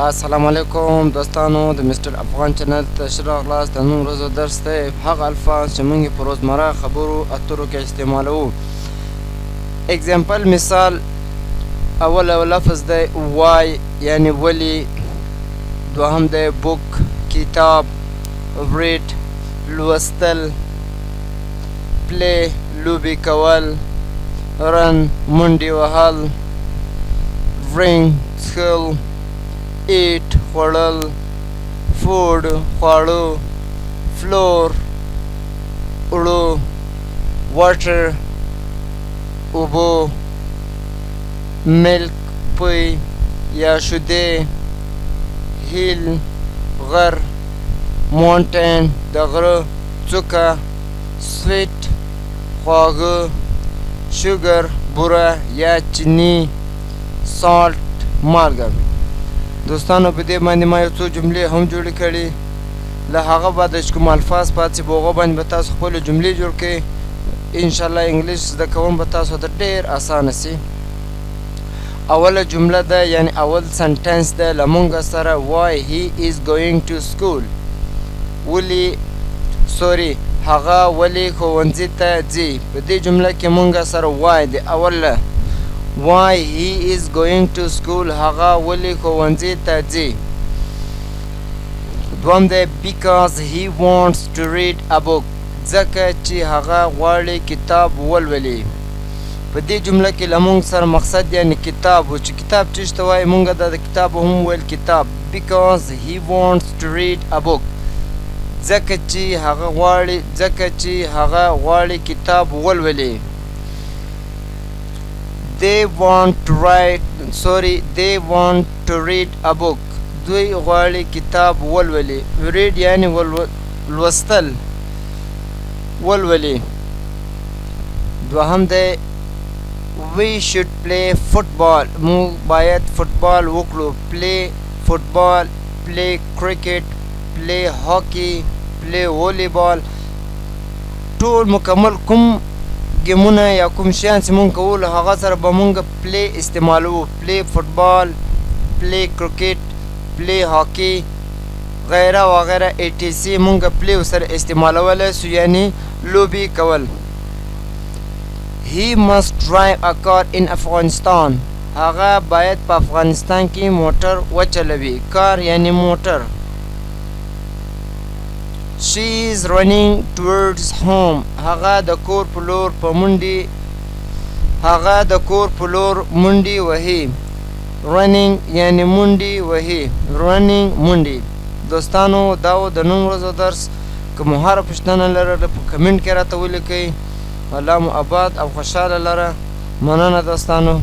السلام علیکم دوستانو د مستر افغان چینل ته ښه راغلاست. د نن ورځو درس دی هغه الفاظ چې موږ په روزمره خبرو اترو کې استعمالوو. اگزامپل مثال اول لفظ دی وای یعنی ولی، دوهم دی بوک کتاب، ریډ لوستل، پلی لوبې کول، رن منډې وهل، ډرینک څښل، eat خوړل، food خواړه، floor اوړو، water اوبو، milk پوی یا شیدې، hill غر، mountain د غره څوکه، sweet خواږه، sugar بوره یا چینی، salt مالګه. دوستانو په دې باندې ما یو څو جملې هم جوړې کړي. له هغه بعد چې کوم الفاظ پاتې په هغه باندې به تاسو خپلې جملې جوړ کړئ. انشاءالله انګلیش زده کوم به تاسو ته ډېر اسانه سي. اوله جمله ده یعنی اول سنټنس ده له مونږ سره why he is going to school. هغه ولې ښوونځي ته ځي. په دې جمله کې مونږ سره why د اوله why he is going to school هغه ولې ښوونځي ته ځي. دوم دی because he wants to read a book ځکه چې هغه غواړي کتاب ولولي. په دې جمله کې له مونږ سره مقصد یعنی کتاب و چې کتاب چېرته وایي مونږ د کتاب هم ویل کتاب. because he wants to read a book ځکه چې هغه غواړي کتاب ولولي. they want to read a book دوی غواړي کتاب ولولي. read یعنی لوستل ولولي. دوهم دی we should play football موږ باید فوټبال وکړو. play فوټبال، play cricket، play hockey، play volleyball ټول مکمل کوم ګیمونه یا کوم شیان چې مونږ کولو هغه سره به مونږ پلی استعمالوو. پلی فوټبال، پلی کرکټ، پلی هاکي غیره وغیره etc مونږ پلی سره استعمالولی سو یعنی لوبې کول. he must drive a car in Afghanistan هغه باید په افغانستان کې موټر وچلوي. کار یعنی موټر. she is running towards home هغه د کور په لور منډې وهي. running یعنی منډې وهي. running منډې. دوستانو دا و د نن ورځو درس. که مو هره پوښتنه لرله په کمنټ کې راته ولیکئ. الله مو آباد او خوشحاله لره. مننه دوستانو.